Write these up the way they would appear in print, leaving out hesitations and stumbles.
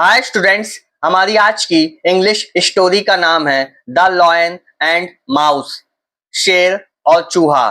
Hi students, हमारी आज की इंग्लिश स्टोरी का नाम है द लॉयन एंड माउस। शेर और चूहा।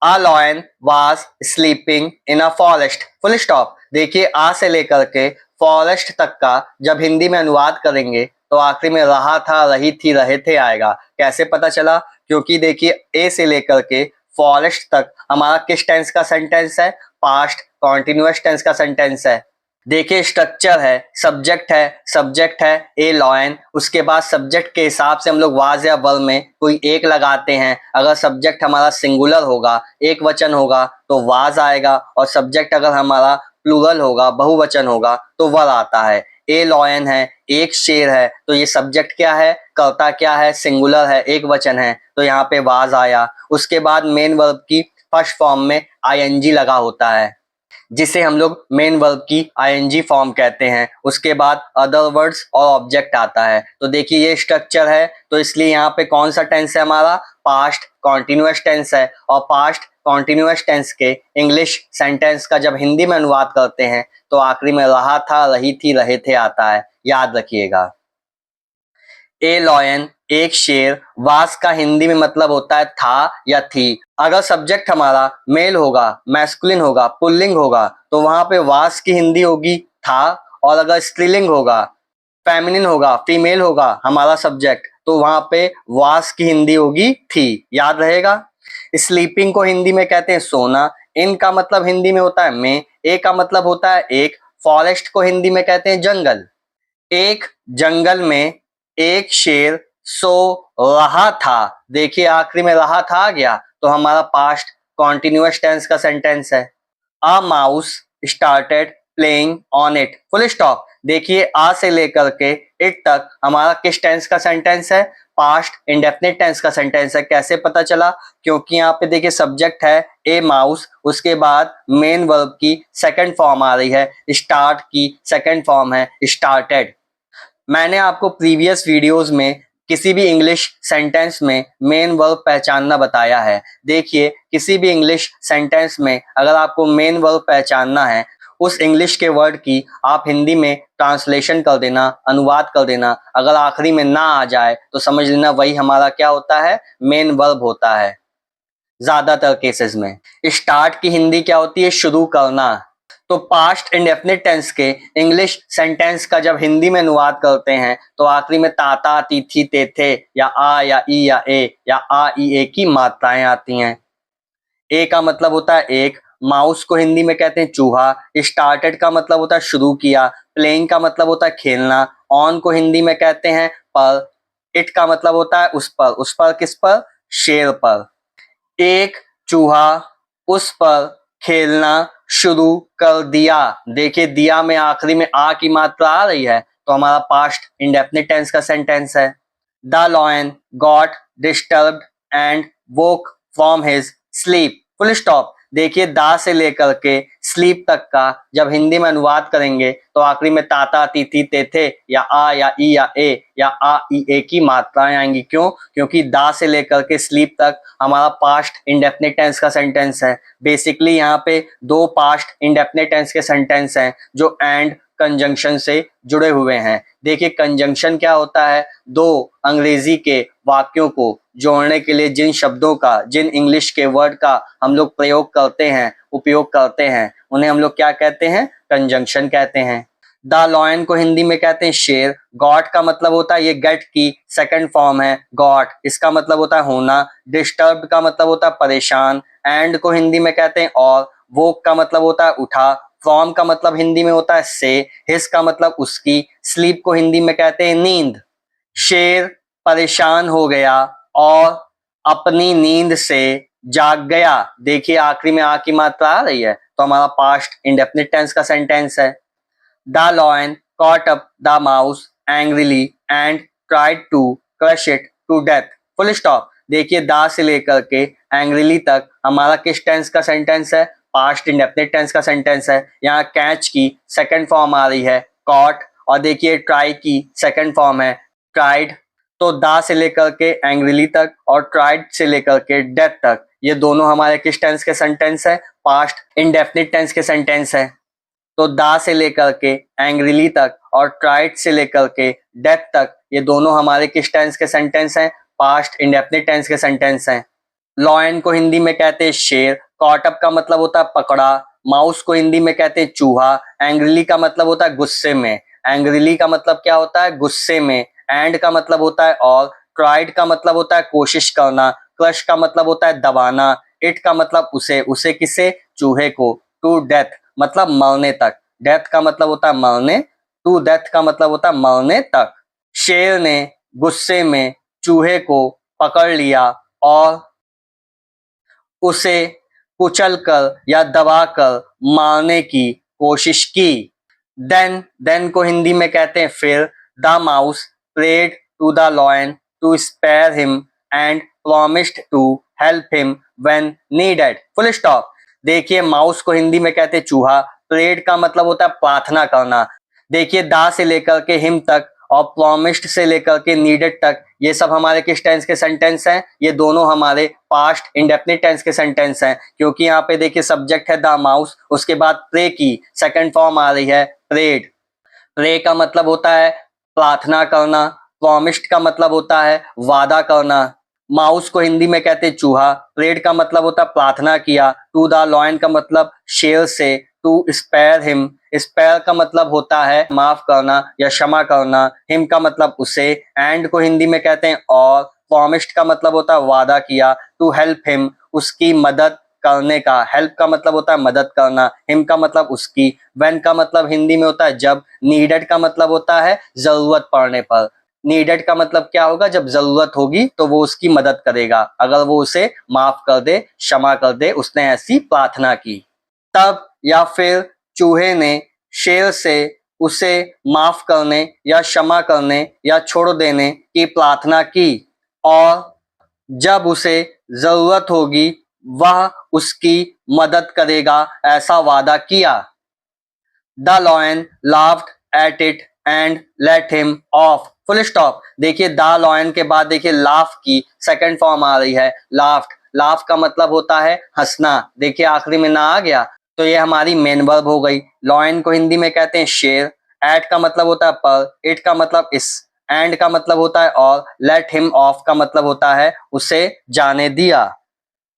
A lion was sleeping in a forest. Full stop. देखिए, आ से लेकर के फॉरेस्ट तक का जब हिंदी में अनुवाद करेंगे तो आखिरी में रहा था, रही थी, रहे थे आएगा। कैसे पता चला? क्योंकि देखिए, ए से लेकर के फॉरेस्ट तक हमारा किस टेंस का सेंटेंस है? पास्ट कॉन्टिन्यूअस टेंस का सेंटेंस है। देखिए, स्ट्रक्चर है, सब्जेक्ट है ए लॉयन। उसके बाद सब्जेक्ट के हिसाब से हम लोग वाज या वर्ब में कोई एक लगाते हैं। अगर सब्जेक्ट हमारा सिंगुलर होगा, एक वचन होगा, तो वाज आएगा, और सब्जेक्ट अगर हमारा प्लूरल होगा, बहुवचन होगा, तो वर आता है। ए लॉयन है, एक शेर है, तो ये सब्जेक्ट क्या है, कर्ता क्या है, सिंगुलर है, एक वचन है, तो यहाँ पे वाज आया। उसके बाद मेन वर्ब की फर्स्ट फॉर्म में आईएनजी लगा होता है, जिसे हम लोग मेन वर्ब की आईएनजी फॉर्म कहते हैं। उसके बाद अदर वर्ड्स और ऑब्जेक्ट आता है। तो देखिए, ये स्ट्रक्चर है, तो इसलिए यहाँ पे कौन सा टेंस है हमारा? पास्ट कॉन्टिन्यूअस टेंस है। और पास्ट कॉन्टिन्यूअस टेंस के इंग्लिश सेंटेंस का जब हिंदी में अनुवाद करते हैं तो आखिरी में रहा था, रही थी, रहे थे आता है। याद रखिएगा। ए लॉयन, एक शेर। वास का हिंदी में मतलब होता है था या थी। अगर सब्जेक्ट हमारा मेल होगा, मैस्कुलिन होगा, पुल्लिंग होगा, तो वहां पे वास की हिंदी होगी था। और अगर स्त्रीलिंग होगा, फेमिनिन होगा, फीमेल होगा हमारा सब्जेक्ट, तो वहां पे वास की हिंदी होगी थी। याद रहेगा। स्लीपिंग को हिंदी में कहते हैं सोना। इन का मतलब हिंदी में होता है में। ए का मतलब होता है एक। फॉरेस्ट को हिंदी में कहते हैं जंगल। एक जंगल में एक शेर सो रहा था। देखिए, आखिरी में रहा था आ गया, तो हमारा पास्ट कॉन्टिन्यूअस टेंस का सेंटेंस है। A mouse started playing on it. Full stop. देखिए, आ से लेकर के इट तक हमारा किस टेंस का सेंटेंस है? पास्ट इंडेफिनिट टेंस का सेंटेंस है। कैसे पता चला? क्योंकि यहाँ पे देखिए, सब्जेक्ट है ए माउस, उसके बाद मेन वर्ब की सेकंड फॉर्म आ रही है, स्टार्ट की सेकंड फॉर्म है स्टार्टेड। मैंने आपको प्रीवियस वीडियोस में किसी भी इंग्लिश सेंटेंस में मेन वर्ब पहचानना बताया है। देखिए, किसी भी इंग्लिश सेंटेंस में अगर आपको मेन वर्ब पहचानना है, उस इंग्लिश के वर्ड की आप हिंदी में ट्रांसलेशन कर देना, अनुवाद कर देना। अगर आखिरी में ना आ जाए तो समझ लेना वही हमारा क्या होता है? मेन वर्ब होता है ज्यादातर केसेस में। स्टार्ट की हिंदी क्या होती है? शुरू करना। तो पास्ट इंडेफिनिट टेंस के इंग्लिश सेंटेंस का जब हिंदी में अनुवाद करते हैं तो आखिरी में ताता, तीथी, तेथे, या आ या ई या ए या आ ई ए की मात्राएं आती हैं। ए का मतलब होता है एक। माउस को हिंदी में कहते हैं चूहा। स्टार्टेड का मतलब होता है शुरू किया। प्लेइंग का मतलब होता है खेलना। ऑन को हिंदी में कहते हैं पर। इट का मतलब होता है उस पर। उस पर किस पर? शेर पर। एक चूहा उस पर खेलना शुरू कर दिया। देखिए, दिया में आखिरी में आ की मात्रा आ रही है, तो हमारा पास्ट इंडेफिनिट टेंस का सेंटेंस है। The lion got disturbed and woke from his sleep. Full stop. देखिए, दा से लेकर के स्लीप तक का जब हिंदी में अनुवाद करेंगे तो आखिरी में ताता, तीथी, तेथे, या आ या ई या ए या आ ई ए की मात्राएं आएंगी। क्यों? क्योंकि दा से लेकर के स्लीप तक हमारा पास्ट इंडेफिनिट टेंस का सेंटेंस है। बेसिकली यहाँ पे दो पास्ट इंडेफिनिट टेंस के सेंटेंस हैं जो एंड कंजंक्शन से जुड़े हुए हैं। देखिए, कंजंक्शन क्या होता है? दो अंग्रेजी के वाक्यों को जोड़ने के लिए जिन शब्दों का, जिन इंग्लिश के वर्ड का हम लोग प्रयोग करते हैं, उपयोग करते हैं, उन्हें हम लोग क्या कहते हैं? कंजंक्शन कहते हैं। द लॉयन को हिंदी में कहते हैं शेर। गॉट का मतलब होता है, ये गेट की सेकंड फॉर्म है गॉट, इसका मतलब होता है होना। डिस्टर्ब का मतलब होता है परेशान। एंड को हिंदी में कहते हैं और। वोक का मतलब होता है उठा। फ्रॉम का मतलब हिंदी में होता है से। हिज का मतलब उसकी। स्लीप को हिंदी में कहते हैं नींद। शेर परेशान हो गया और अपनी नींद से जाग गया। देखिए, आखिरी में आ की मात्रा आ रही है, तो हमारा पास्ट इंडेफिनिट टेंस का सेंटेंस है। The lion caught up the mouse angrily and tried to crush it to death. Full stop. देखिए, दा से लेकर के एंग्रीली तक हमारा किस टेंस का सेंटेंस है? पास्ट इंडेफिनिट टेंस का सेंटेंस है। यहाँ कैच की सेकंड फॉर्म आ रही है कॉट, और देखिए ट्राई की सेकंड फॉर्म है ट्राइड। तो दा से लेकर के एंग्रीली तक और ट्राइड से लेकर के डेथ तक, ये दोनों हमारे किस टेंस के सेंटेंस है? पास्ट इंडेफिनिट टेंस के सेंटेंस है। तो दा से लेकर के एंग्रीली तक और ट्राइड से लेकर के डेथ तक ये दोनों हमारे किस टेंस के सेंटेंस हैं? पास्ट इंडेफिनिट टेंस के सेंटेंस हैं। लॉयन को हिंदी में कहते हैं शेर, कॉट अप का मतलब होता है पकड़ा, माउस को हिंदी में कहते हैं चूहा, एंग्रीली का मतलब होता है गुस्से में, एंग्रीली का मतलब क्या होता है? गुस्से में, एंड का मतलब होता है और, ट्राइड का मतलब होता है कोशिश करना, क्रश का मतलब होता है दबाना, इट का मतलब उसे, उसे किसे? चूहे को, टू डेथ मतलब मरने तक, डेथ का मतलब होता है मरने, टू डेथ का मतलब होता है मरने तक। शेर ने गुस्से में चूहे को पकड़ लिया और उसे कुचलकर या दबाकर मारने की कोशिश की। देन को हिंदी में कहते हैं फिर। The mouse prayed to the lion to spare him and promised to help him when needed. Full stop. देखिए माउस को हिंदी में कहते हैं चूहा, प्रेड का मतलब होता है प्रार्थना करना। देखिए दा से लेकर के हिम तक और प्रॉमिस्ड से लेकर के नीडेड तक ये सब हमारे किस टेंस के सेंटेंस हैं? ये दोनों हमारे पास्ट इंडेफिनिट टेंस के सेंटेंस हैं, क्योंकि यहाँ पे देखिए सब्जेक्ट है द माउस, उसके बाद प्रे की सेकंड फॉर्म आ रही है प्रेड। प्रे का मतलब होता है प्रार्थना करना, प्रॉमिस्ड का मतलब होता है वादा करना। माउस को हिंदी में कहते हैं चूहा, प्रेड का मतलब होता है प्रार्थना किया, टू द लॉयन का मतलब शेर से, टू स्पेयर हिम, स्पेयर का मतलब होता है माफ करना या क्षमा करना, हिम का मतलब उसे, एंड को हिंदी में कहते हैं और, प्रॉमिस्ड का मतलब होता है वादा किया, टू हेल्प हिम उसकी मदद करने का, हेल्प का मतलब होता है मदद करना, हिम का मतलब उसकी, व्हेन का मतलब हिंदी में होता है जब, नीडेड का मतलब होता है जरूरत पड़ने पर। नीडेड का मतलब क्या होगा? जब जरूरत होगी तो वो उसकी मदद करेगा, अगर वो उसे माफ कर दे, क्षमा कर दे, उसने ऐसी प्रार्थना की। तब या फिर चूहे ने शेर से उसे माफ करने या क्षमा करने या छोड़ देने की प्रार्थना की और जब उसे जरूरत होगी वह उसकी मदद करेगा ऐसा वादा किया। The lion laughed at it and let him of. Full stop. देखिए द लॉयन के बाद देखिए लाफ की सेकंड फॉर्म आ रही है लाफ्ड। लाफ का मतलब होता है हंसना। देखिए आखिरी में ना आ गया तो ये हमारी मेन वर्ब हो गई। लॉयन को हिंदी में कहते हैं शेर, एट का मतलब होता है पर, इट का मतलब इस, एंड का मतलब होता है और, लेट हिम ऑफ का मतलब होता है उसे जाने दिया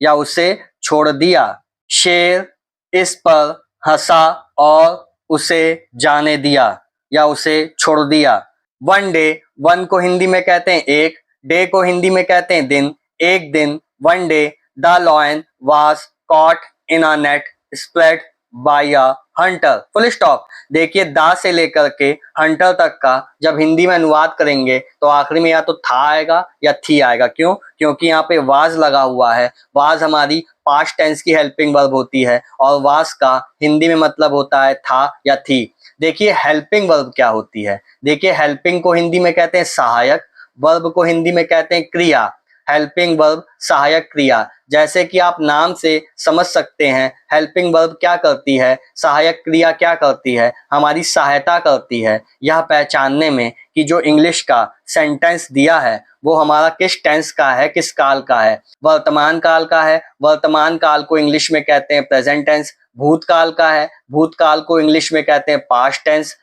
या उसे छोड़ दिया। शेर इस पर हंसा और उसे जाने दिया या उसे छोड़ दिया। वन डे, वन को हिंदी में कहते हैं एक, डे को हिंदी में कहते हैं दिन, एक दिन, one day the lion was caught in a net spread by a Hunter. Full stop. देखिए दा से लेकर के हंटर तक का जब हिंदी में अनुवाद करेंगे तो आखिरी में या तो था आएगा या थी आएगा। क्यों? क्योंकि यहाँ पे वाज लगा हुआ है। वाज हमारी पास्ट टेंस की हेल्पिंग वर्ब होती है और वाज का हिंदी में मतलब होता है था या थी। देखिए हेल्पिंग वर्ब क्या होती है। देखिए हेल्पिंग को हिंदी में कहते हैं सहायक, वर्ब को हिंदी में कहते हैं क्रिया। हेल्पिंग वर्ब सहायक क्रिया, जैसे कि आप नाम से समझ सकते हैं हेल्पिंग वर्ब क्या करती है, सहायक क्रिया क्या करती है, हमारी सहायता करती है यह पहचानने में कि जो इंग्लिश का सेंटेंस दिया है वो हमारा किस टेंस का है, किस काल का है। वर्तमान काल का है, वर्तमान काल को इंग्लिश में कहते हैं प्रेजेंट टेंस। भूतकाल का है, भूतकाल को इंग्लिश में कहते हैं पास्ट टेंस।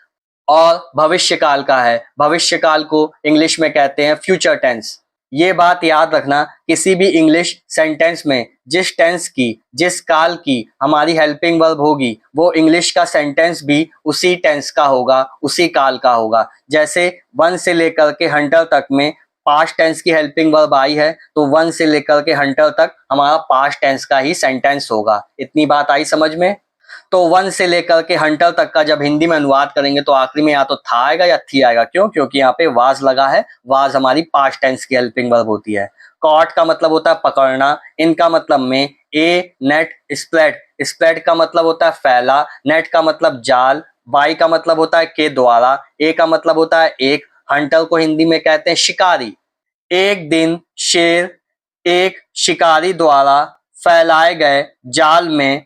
और भविष्य काल का है, भविष्य काल को इंग्लिश में कहते हैं फ्यूचर टेंस। ये बात याद रखना, किसी भी इंग्लिश सेंटेंस में जिस टेंस की, जिस काल की हमारी हेल्पिंग वर्ब होगी वो इंग्लिश का सेंटेंस भी उसी टेंस का होगा, उसी काल का होगा। जैसे वन से लेकर के हंटर तक में पास्ट टेंस की हेल्पिंग वर्ब आई है तो वन से लेकर के हंटर तक हमारा पास्ट टेंस का ही सेंटेंस होगा। इतनी बात आई समझ में? तो वन से लेकर के हंटर तक का जब हिंदी में अनुवाद करेंगे तो आखिरी में या तो था आएगा या थी आएगा। क्यों? क्योंकि यहाँ पे वाज लगा है। वाज हमारी पास्ट टेंस की हेल्पिंग वर्ब होती है। कॉट का मतलब होता है पकड़ना, इनका मतलब में, ए नेट स्प्रेड, स्प्रेड का मतलब होता है फैला, नेट का मतलब जाल, बाई का मतलब होता है के द्वारा, ए का मतलब होता है एक, हंटर को हिंदी में कहते हैं शिकारी। एक दिन शेर एक शिकारी द्वारा फैलाए गए जाल में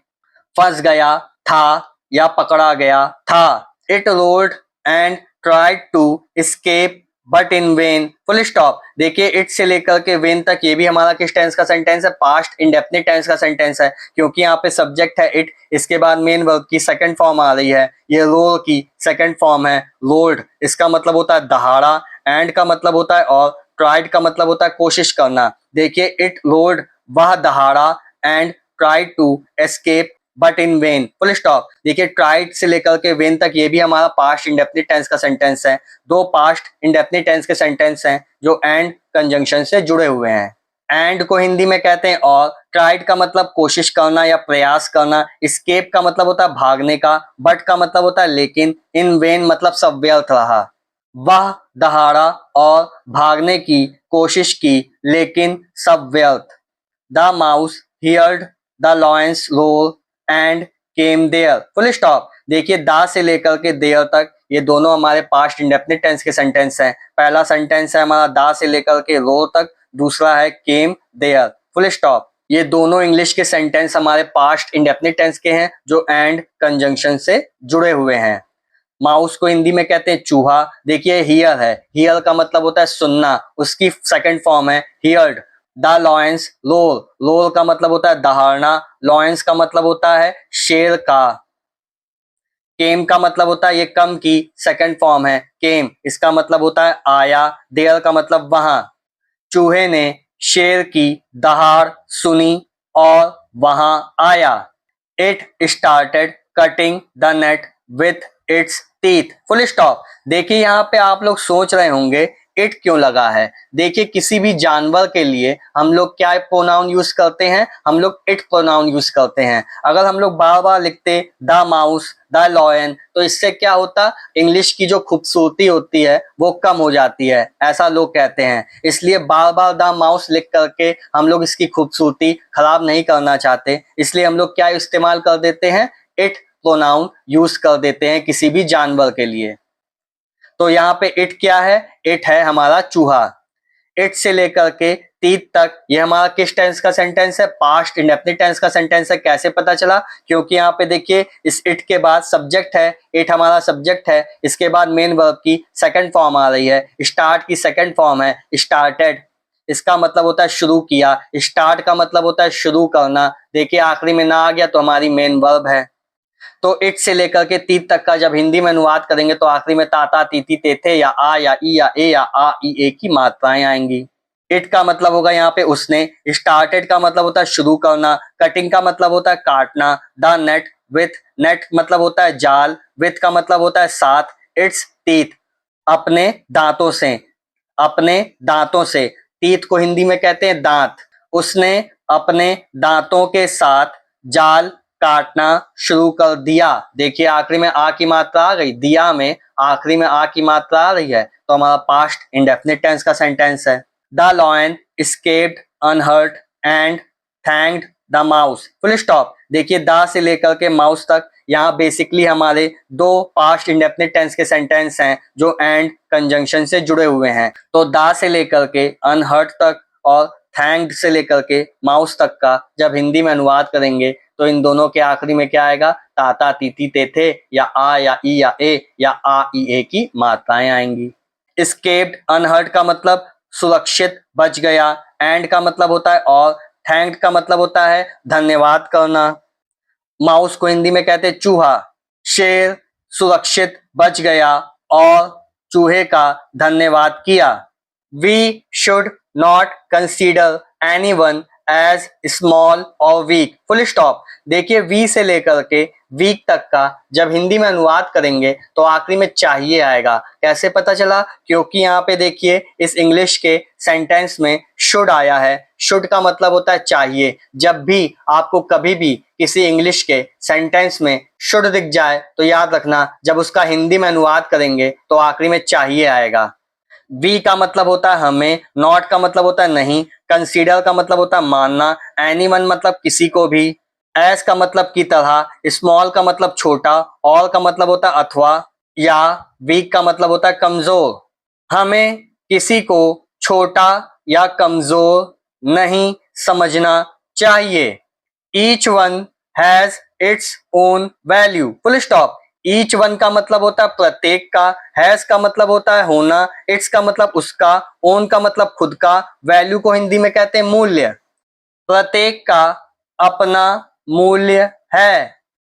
फंस गया था या पकड़ा गया था। It rolled and tried to escape but in vain, full stop. देखिए इट से लेकर के वेन तक ये भी हमारा किस टेंस का सेंटेंस है, पास्ट इंडेफिनिट टेंस का सेंटेंस है, क्योंकि यहाँ पे सब्जेक्ट है इट, इसके बाद मेन वर्ब की सेकंड फॉर्म आ रही है, ये रोल की सेकंड फॉर्म है लोड, इसका मतलब होता है दहाड़ा, एंड का मतलब होता है और, ट्राइड का मतलब होता है कोशिश करना। देखिए इट लोड, वह दहाड़ा, and tried to escape but in vain, full stop. देखिए ट्राइड से लेकर के वेन तक ये भी हमारा पास्ट इंडेफिनिट टेंस का सेंटेंस है। दो पास्ट इंडेफिनिट टेंस के सेंटेंस हैं जो एंड कंजंक्शन से जुड़े हुए हैं। एंड को हिंदी में कहते हैं और, ट्राइड का मतलब कोशिश करना या प्रयास करना, एस्केप का मतलब होता है भागने का, बट का मतलब होता है लेकिन, इन वेन मतलब सब व्यर्थ रहा। वह दहाड़ा और भागने की कोशिश की लेकिन सब व्यर्थ। The mouse heard the lion's roar and came there, full stop. देखिए दा से लेकर के देयर तक ये दोनों हमारे पास्ट इंडेफिनिट टेंस के सेंटेंस हैं। पहला सेंटेंस है हमारा दा से लेकर के रोल तक, दूसरा है केम देयर, फुल स्टॉप। ये दोनों इंग्लिश के सेंटेंस हमारे पास्ट इंडेफिनिट टेंस के हैं जो एंड कंजंक्शन से जुड़े हुए हैं। माउस को हिंदी में कहते हैं चूहा। देखिए हियर है, हियर का मतलब होता है सुनना, उसकी सेकंड फॉर्म है heard. The lion's roar, roar का मतलब होता है दहाड़ना, लॉयंस का मतलब होता है शेर का। केम का मतलब होता है ये कम की सेकंड फॉर्म है केम, इसका मतलब होता है आया। देयर का मतलब वहां। चूहे ने शेर की दहाड़ सुनी और वहां आया। It started cutting the net with its teeth, full stop. देखिए यहाँ पे आप लोग सोच रहे होंगे इट क्यों लगा है। देखिए किसी भी जानवर के लिए हम लोग क्या प्रोनाउन यूज करते हैं, हम लोग इट प्रोनाउन यूज करते हैं। अगर हम लोग बार बार लिखते द माउस द लॉयन तो इससे क्या होता, इंग्लिश की जो खूबसूरती होती है वो कम हो जाती है, ऐसा लोग कहते हैं। इसलिए बार बार द माउस लिख करके हम लोग इसकी खूबसूरती खराब नहीं करना चाहते, इसलिए हम लोग क्या इस्तेमाल कर देते हैं, इट प्रोनाउन यूज कर देते हैं किसी भी जानवर के लिए। तो यहाँ पे इट क्या है, इट है हमारा चूहा। इट से लेकर के टीथ तक ये हमारा किस टेंस का सेंटेंस है, पास्ट इंडेफिनिट टेंस का सेंटेंस है। कैसे पता चला, क्योंकि यहाँ पे देखिए इस इट के बाद सब्जेक्ट है, इट हमारा सब्जेक्ट है, इसके बाद मेन वर्ब की सेकंड फॉर्म आ रही है, स्टार्ट की सेकंड फॉर्म है स्टार्टेड, इसका मतलब होता है शुरू किया, स्टार्ट का मतलब होता है शुरू करना। देखिए आखिरी में ना आ गया तो हमारी मेन वर्ब है। तो इट से लेकर के तीत तक का जब हिंदी में अनुवाद करेंगे तो आखिरी में ताता तीती तेथे या आ या ई या ए या आ ई ए की मात्राएं आएंगी। इट का मतलब होगा यहाँ पे उसने, स्टार्टेड का मतलब होता है शुरू करना, कटिंग का मतलब होता है काटना, द नेट विथ, नेट मतलब होता है जाल, विथ का मतलब होता है साथ, इट्स टीथ अपने दांतों से, अपने दांतों से, टीथ को हिंदी में कहते हैं दांत। उसने अपने दांतों के साथ जाल काटना शुरू कर दिया। देखिए आखिरी में आ की मात्रा आ गई, दिया में आखिरी में आ की मात्रा आ रही है, तो हमारा पास्ट इंडेफिनिट टेंस का सेंटेंस है। The lion escaped unhurt and thanked the mouse, full stop. देखिए द से लेकर के माउस तक यहाँ बेसिकली हमारे दो पास्ट इंडेफिनिट टेंस के सेंटेंस हैं जो एंड कंजंक्शन से जुड़े हुए हैं। तो द से लेकर के अनहर्ट तक और थैंक्ड से लेकर के माउस तक का जब हिंदी में अनुवाद करेंगे तो इन दोनों के आखिरी में क्या आएगा, ताता तीती तेथे या आ या ई या ए या आ ई ए की मात्राएं आएंगी। escaped अनहर्ट का मतलब सुरक्षित बच गया, एंड का मतलब होता है और, थैंक्ड का मतलब होता है धन्यवाद करना। माउस को हिंदी में कहते हैं चूहा। शेर सुरक्षित बच गया और चूहे का धन्यवाद किया। We should not consider anyone as small or weak, full stop. देखिए वी से लेकर के वीक तक का जब हिंदी में अनुवाद करेंगे तो आखिरी में चाहिए आएगा। कैसे पता चला, क्योंकि यहाँ पे देखिए इस इंग्लिश के सेंटेंस में शुड आया है। शुड का मतलब होता है चाहिए। जब भी आपको कभी भी किसी इंग्लिश के सेंटेंस में शुड दिख जाए तो याद रखना जब उसका हिंदी में अनुवाद करेंगे तो आखिरी में चाहिए आएगा। वी का मतलब होता है हमें, नॉट का मतलब होता है नहीं, कंसीडर का मतलब होता है मानना, एनीवन मतलब किसी को भी, एस का मतलब की तरह, स्मॉल का मतलब छोटा, ऑल का मतलब होता है अथवा, या वीक का मतलब होता है कमजोर। हमें किसी को छोटा या कमजोर नहीं समझना चाहिए। Each one has its own value, full stop. Each one का मतलब होता है प्रत्येक का, हैज का मतलब होता है होना, इट्स का मतलब उसका, ओन का मतलब खुद का, वैल्यू को हिंदी में कहते हैं मूल्य। प्रत्येक का अपना मूल्य है।